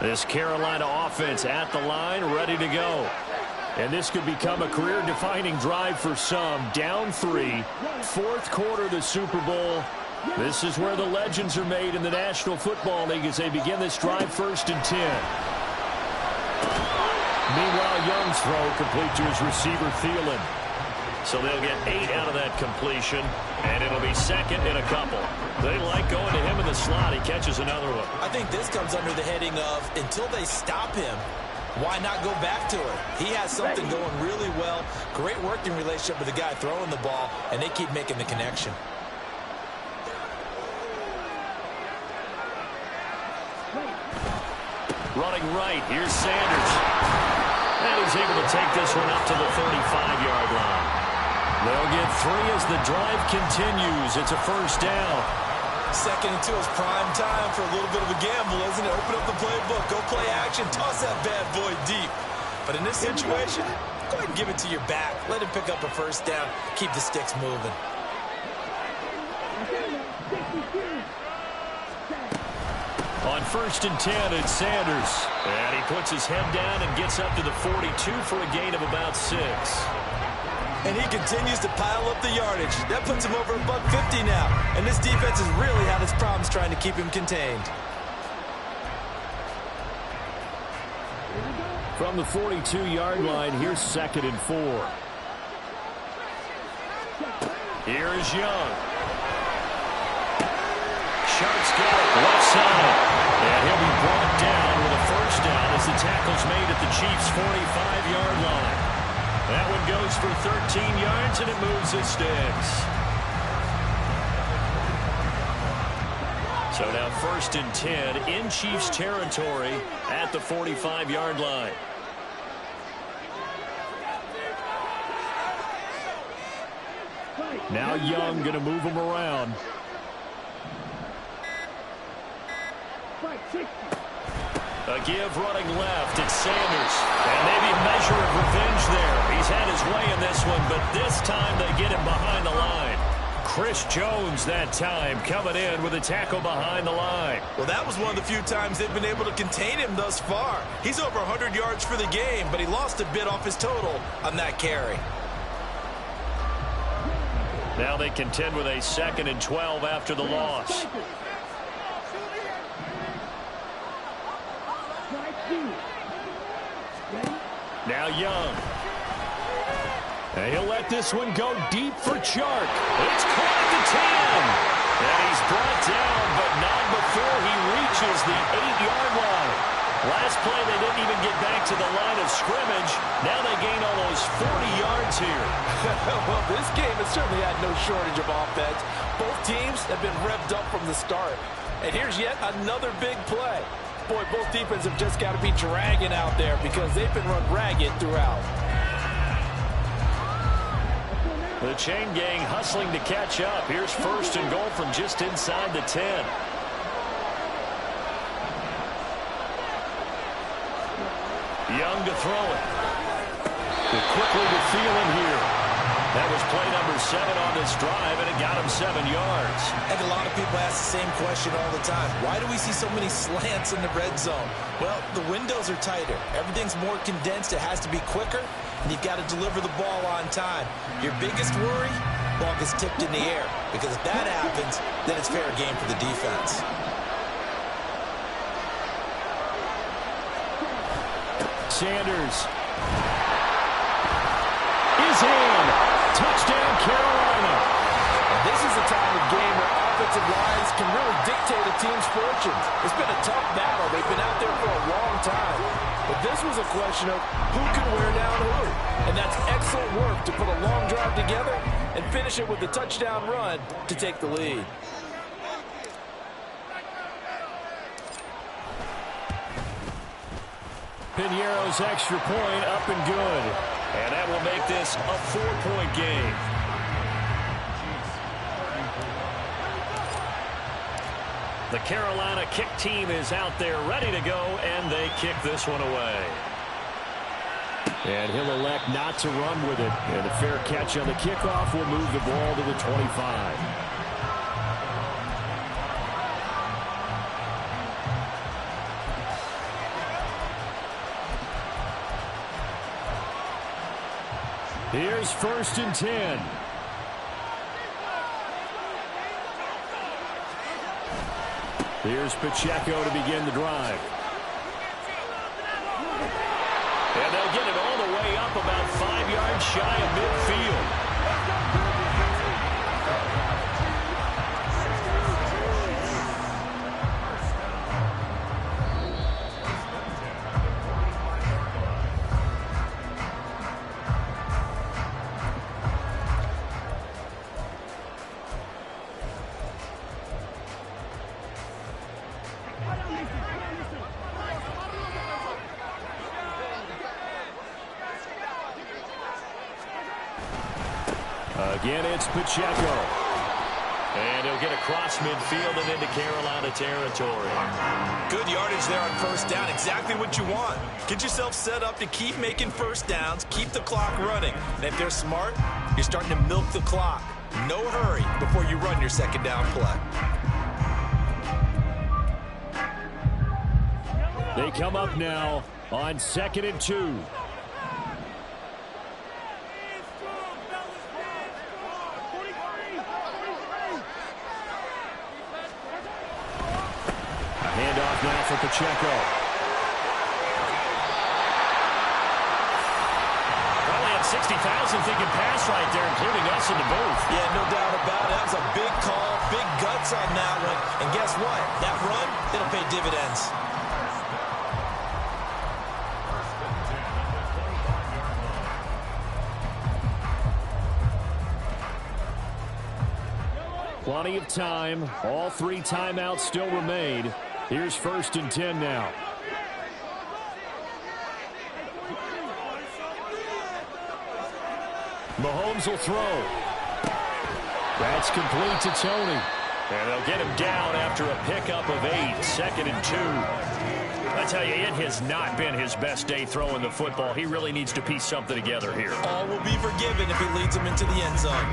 This Carolina offense at the line, ready to go. And this could become a career-defining drive for some. Down 3, fourth quarter of the Super Bowl. This is where the legends are made in the National Football League as they begin this drive 1st and 10. Meanwhile, Young's throw complete to his receiver, Thielen. So they'll get 8 out of that completion, and it'll be second and a couple. They like going to him in the slot. He catches another one. I think this comes under the heading of, until they stop him, why not go back to it? He has something going really well. Great working relationship with the guy throwing the ball, and they keep making the connection. Running right, here's Sanders. And he's able to take this one up to the 35-yard line. They'll get 3 as the drive continues. It's a first down. 2nd and 2 is prime time for a little bit of a gamble, isn't it? Open up the playbook, go play action, toss that bad boy deep. But in this situation, go ahead and give it to your back. Let him pick up a first down. Keep the sticks moving. On 1st and 10, it's Sanders. And he puts his head down and gets up to the 42 for a gain of about 6. And he continues to pile up the yardage. That puts him over $150 now. And this defense has really had its problems trying to keep him contained. From the 42-yard line, here's 2nd and 4. Here is Young. Sharp's got it, left side. And he'll be brought down with a first down as the tackle's made at the Chiefs' 45-yard line. That one goes for 13 yards, and it moves the sticks. So now 1st and 10 in Chiefs territory at the 45-yard line. Now Young going to move him around. A give running left. It's Sanders. And maybe a measure of revenge there. He's had his way in this one, but this time they get him behind the line. Chris Jones that time coming in with a tackle behind the line. Well, that was one of the few times they've been able to contain him thus far. He's over 100 yards for the game, but he lost a bit off his total on that carry. Now they contend with a 2nd and 12 after the loss. Now Young. And he'll let this one go deep for Chark. It's caught at the 10. And he's brought down, but not before he reaches the 8-yard line. Last play, they didn't even get back to the line of scrimmage. Now they gain almost 40 yards here. Well, this game has certainly had no shortage of offense. Both teams have been revved up from the start. And here's yet another big play. Boy, both defenses have just got to be dragging out there because they've been run ragged throughout. The chain gang hustling to catch up. Here's 1st and goal from just inside the 10. Young to throw it. Quickly to Thielen here. That was play number 7 on this drive, and it got him 7 yards. And a lot of people ask the same question all the time. Why do we see so many slants in the red zone? Well, the windows are tighter. Everything's more condensed. It has to be quicker, and you've got to deliver the ball on time. Your biggest worry? Ball gets tipped in the air, because if that happens, then it's fair game for the defense. Sanders is in. Touchdown, Carolina. And this is a time of game where offensive lines can really dictate a team's fortunes. It's been a tough battle. They've been out there for a long time. But this was a question of who can wear down who. And that's excellent work to put a long drive together and finish it with a touchdown run to take the lead. Piñeiro's extra point up and good. And that will make this a 4-point game. The Carolina kick team is out there ready to go, and they kick this one away. And he'll elect not to run with it. And a fair catch on the kickoff will move the ball to the 25. Here's 1st and 10. Here's Pacheco to begin the drive. And they'll get it all the way up about 5 yards shy of midfield. Again, it's Pacheco. And he'll get across midfield and into Carolina territory. Good yardage there on 1st down. Exactly what you want. Get yourself set up to keep making 1st downs, keep the clock running. And if they're smart, you're starting to milk the clock. No hurry before you run your 2nd down play. They come up now on 2nd and 2. Handoff now for Pacheco. Probably had 60,000 thinking pass right there, including us in the booth. Yeah, no doubt about it. That was a big call, big guts on that one. And guess what? That run, it'll pay dividends. Plenty of time. All 3 timeouts still remain. Here's 1st and 10 now. Mahomes will throw. That's complete to Tony. And they'll get him down after a pickup of 8. 2nd and 2. I tell you, it has not been his best day throwing the football. He really needs to piece something together here. All will be forgiven if he leads him into the end zone.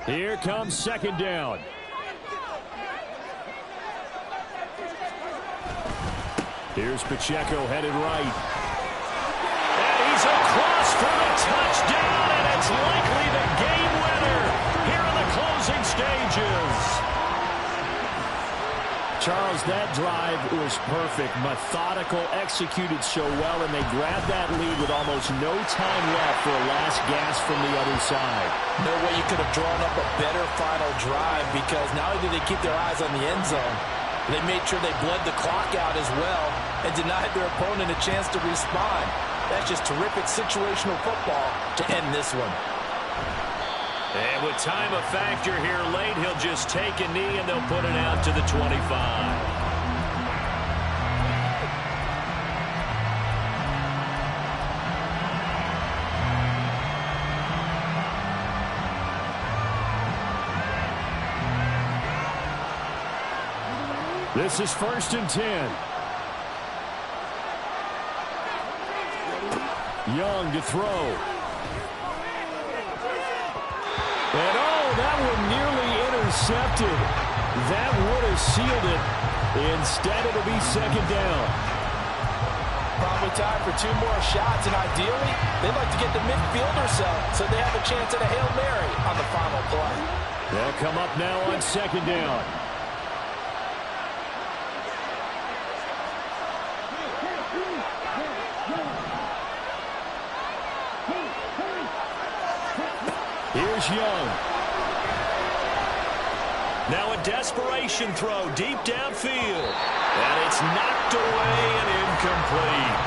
Here comes 2nd down. Here's Pacheco headed right. And he's across for the touchdown, and it's likely the game winner here in the closing stages. Charles, that drive was perfect, methodical, executed so well, and they grabbed that lead with almost no time left for a last gasp from the other side. No way you could have drawn up a better final drive, because not only did they keep their eyes on the end zone, they made sure they bled the clock out as well and denied their opponent a chance to respond. That's just terrific situational football to end this one. And with time a factor here late, he'll just take a knee and they'll put it out to the 25. This is 1st and 10. Young to throw. And that one nearly intercepted. That would have sealed it. Instead, it'll be 2nd down. Probably time for 2 more shots, and ideally, they'd like to get the midfield or so they have a chance at a Hail Mary on the final play. They'll come up now on 2nd down. Here's Young. Now a desperation throw deep downfield. And it's knocked away and incomplete.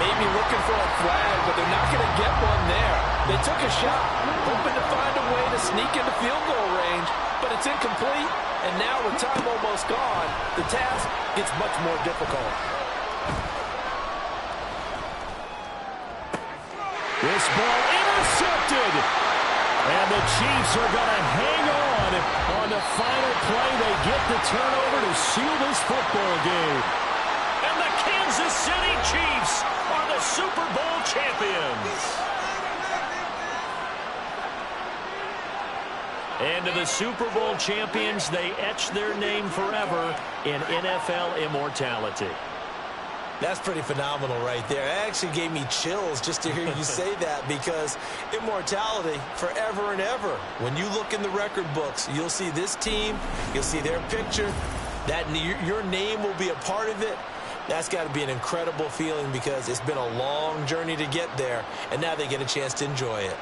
Maybe looking for a flag, but they're not going to get one there. They took a shot, hoping to find a way to sneak into field goal range, but it's incomplete. And now with time almost gone, the task gets much more difficult. This ball intercepted. And the Chiefs are going to hang on the final play. They get the turnover to seal this football game. And the Kansas City Chiefs are the Super Bowl champions. And to the Super Bowl champions, they etch their name forever in NFL immortality. That's pretty phenomenal right there. It actually gave me chills just to hear you say that, because immortality forever and ever. When you look in the record books, you'll see this team, you'll see their picture, that your name will be a part of it. That's got to be an incredible feeling, because it's been a long journey to get there, and now they get a chance to enjoy it.